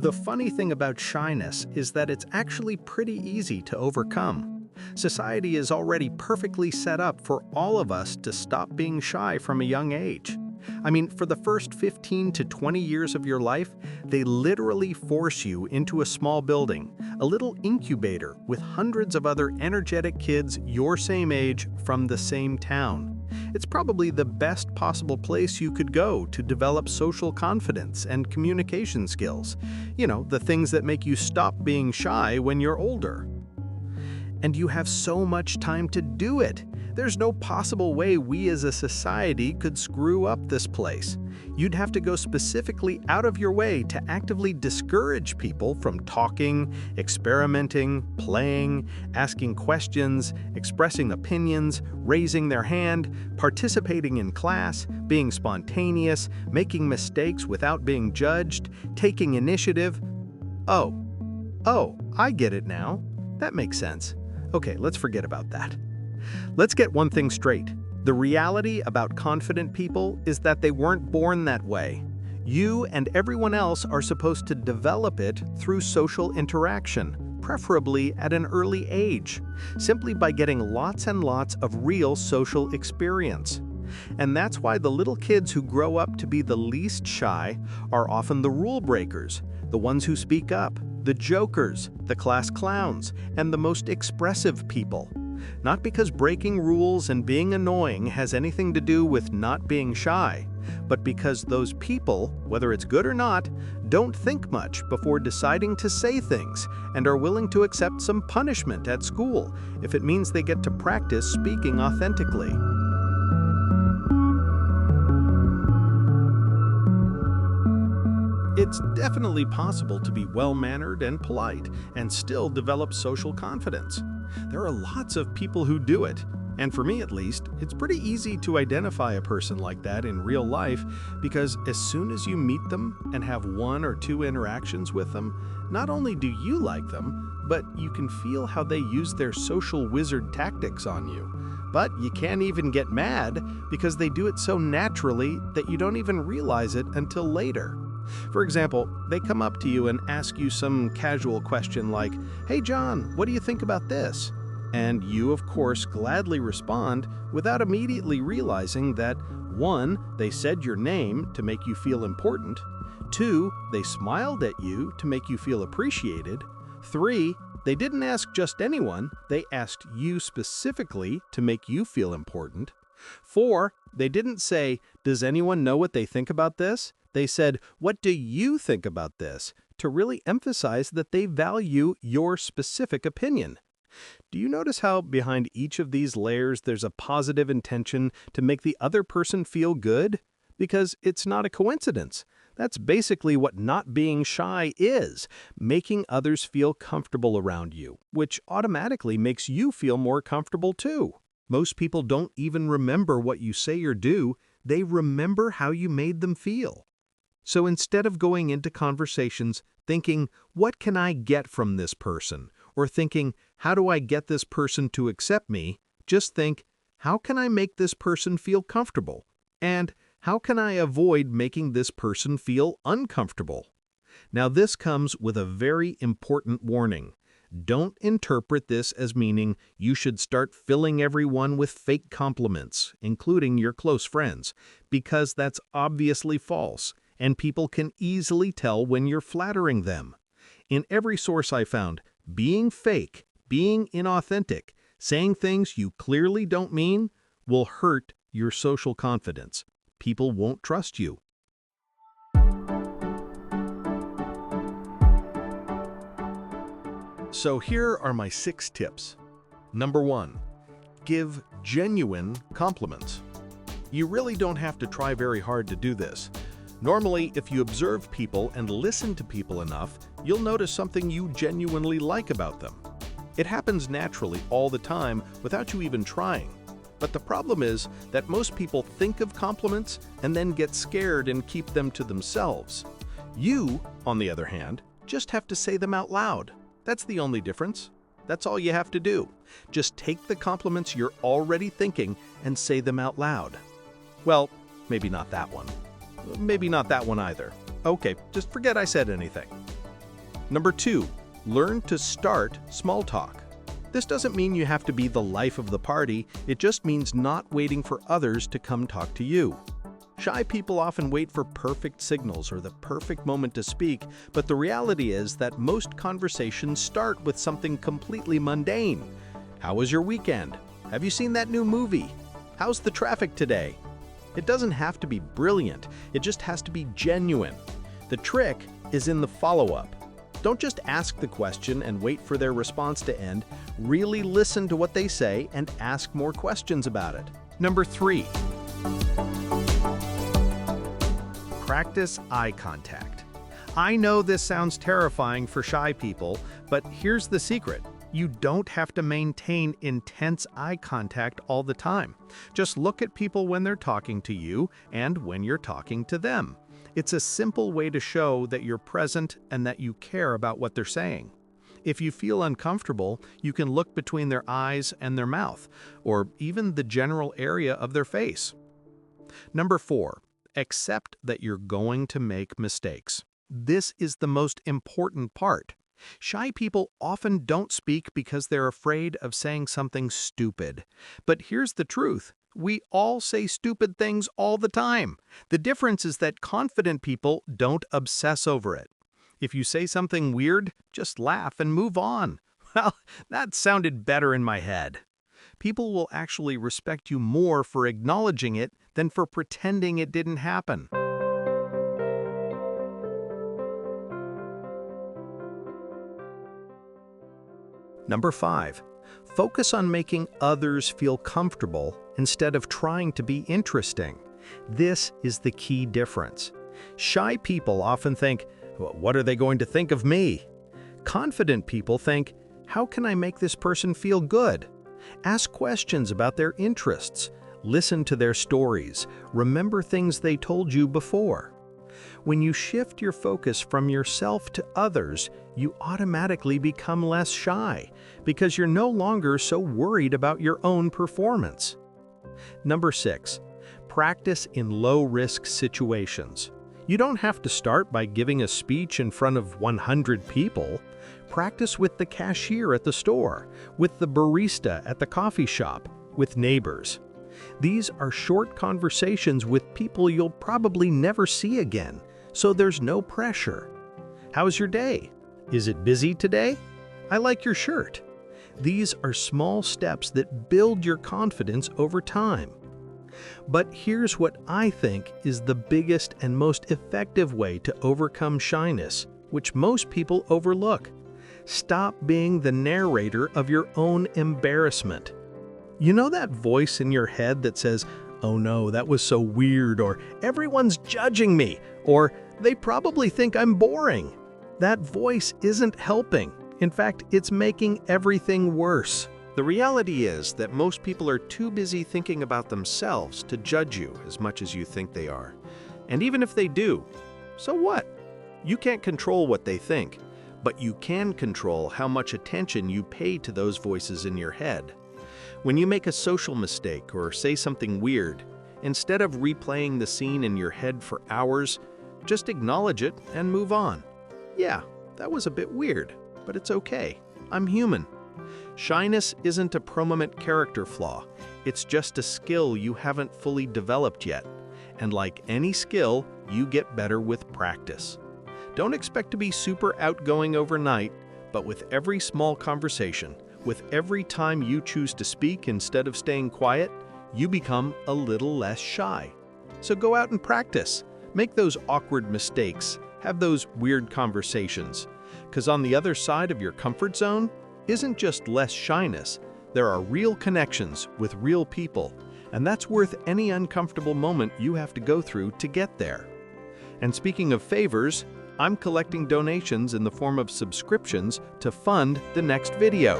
The funny thing about shyness is that it's actually pretty easy to overcome. Society is already perfectly set up for all of us to stop being shy from a young age. I mean, for the first 15 to 20 years of your life, they literally force you into a small building, a little incubator with hundreds of other energetic kids your same age from the same town. It's probably the best possible place you could go to develop social confidence and communication skills. You know, the things that make you stop being shy when you're older. And you have so much time to do it. There's no possible way we as a society could screw up this place. You'd have to go specifically out of your way to actively discourage people from talking, experimenting, playing, asking questions, expressing opinions, raising their hand, participating in class, being spontaneous, making mistakes without being judged, taking initiative. Oh, I get it now. That makes sense. Okay, let's forget about that. Let's get one thing straight. The reality about confident people is that they weren't born that way. You and everyone else are supposed to develop it through social interaction, preferably at an early age, simply by getting lots and lots of real social experience. And that's why the little kids who grow up to be the least shy are often the rule breakers, the ones who speak up, the jokers, the class clowns, and the most expressive people. Not because breaking rules and being annoying has anything to do with not being shy, but because those people, whether it's good or not, don't think much before deciding to say things and are willing to accept some punishment at school if it means they get to practice speaking authentically. It's definitely possible to be well-mannered and polite and still develop social confidence. There are lots of people who do it, and for me at least, it's pretty easy to identify a person like that in real life because as soon as you meet them and have one or two interactions with them, not only do you like them, but you can feel how they use their social wizard tactics on you. But you can't even get mad because they do it so naturally that you don't even realize it until later. For example, they come up to you and ask you some casual question like, "Hey John, what do you think about this?" And you, of course, gladly respond without immediately realizing that 1. They said your name to make you feel important, 2. They smiled at you to make you feel appreciated, 3. They didn't ask just anyone, they asked you specifically to make you feel important, 4. They didn't say, "Does anyone know what they think about this?" They said, "What do you think about this?" to really emphasize that they value your specific opinion. Do you notice how behind each of these layers there's a positive intention to make the other person feel good? Because it's not a coincidence. That's basically what not being shy is, making others feel comfortable around you, which automatically makes you feel more comfortable too. Most people don't even remember what you say or do, they remember how you made them feel. So instead of going into conversations thinking, "What can I get from this person?" or thinking, "How do I get this person to accept me?" just think, "How can I make this person feel comfortable?" And "How can I avoid making this person feel uncomfortable?" Now this comes with a very important warning. Don't interpret this as meaning you should start filling everyone with fake compliments, including your close friends, because that's obviously false. And people can easily tell when you're flattering them. In every source I found, being fake, being inauthentic, saying things you clearly don't mean will hurt your social confidence. People won't trust you. So here are my 6 tips. Number 1, give genuine compliments. You really don't have to try very hard to do this. Normally, if you observe people and listen to people enough, you'll notice something you genuinely like about them. It happens naturally all the time without you even trying. But the problem is that most people think of compliments and then get scared and keep them to themselves. You, on the other hand, just have to say them out loud. That's the only difference. That's all you have to do. Just take the compliments you're already thinking and say them out loud. Well, maybe not that one. Maybe not that one either. Okay, just forget I said anything. Number 2, learn to start small talk. This doesn't mean you have to be the life of the party, it just means not waiting for others to come talk to you. Shy people often wait for perfect signals or the perfect moment to speak, but the reality is that most conversations start with something completely mundane. How was your weekend? Have you seen that new movie? How's the traffic today? It doesn't have to be brilliant, it just has to be genuine. The trick is in the follow-up. Don't just ask the question and wait for their response to end. Really listen to what they say and ask more questions about it. Number 3. Practice eye contact. I know this sounds terrifying for shy people, but here's the secret. You don't have to maintain intense eye contact all the time. Just look at people when they're talking to you and when you're talking to them. It's a simple way to show that you're present and that you care about what they're saying. If you feel uncomfortable, you can look between their eyes and their mouth, or even the general area of their face. Number 4, accept that you're going to make mistakes. This is the most important part. Shy people often don't speak because they're afraid of saying something stupid. But here's the truth. We all say stupid things all the time. The difference is that confident people don't obsess over it. If you say something weird, just laugh and move on. Well, that sounded better in my head. People will actually respect you more for acknowledging it than for pretending it didn't happen. Number 5, focus on making others feel comfortable instead of trying to be interesting. This is the key difference. Shy people often think, what are they going to think of me? Confident people think, how can I make this person feel good? Ask questions about their interests. Listen to their stories. Remember things they told you before. When you shift your focus from yourself to others, you automatically become less shy because you're no longer so worried about your own performance. Number 6, practice in low-risk situations. You don't have to start by giving a speech in front of 100 people. Practice with the cashier at the store, with the barista at the coffee shop, with neighbors. These are short conversations with people you'll probably never see again, so there's no pressure. How's your day? Is it busy today? I like your shirt. These are small steps that build your confidence over time. But here's what I think is the biggest and most effective way to overcome shyness, which most people overlook. Stop being the narrator of your own embarrassment. You know that voice in your head that says, "Oh no, that was so weird," or "Everyone's judging me," or "They probably think I'm boring." That voice isn't helping. In fact, it's making everything worse. The reality is that most people are too busy thinking about themselves to judge you as much as you think they are. And even if they do, so what? You can't control what they think, but you can control how much attention you pay to those voices in your head. When you make a social mistake or say something weird, instead of replaying the scene in your head for hours, just acknowledge it and move on. Yeah, that was a bit weird, but it's okay. I'm human. Shyness isn't a permanent character flaw. It's just a skill you haven't fully developed yet. And like any skill, you get better with practice. Don't expect to be super outgoing overnight, but with every small conversation, with every time you choose to speak instead of staying quiet, you become a little less shy. So go out and practice. Make those awkward mistakes. Have those weird conversations. Because on the other side of your comfort zone isn't just less shyness. There are real connections with real people, and that's worth any uncomfortable moment you have to go through to get there. And speaking of favors, I'm collecting donations in the form of subscriptions to fund the next video.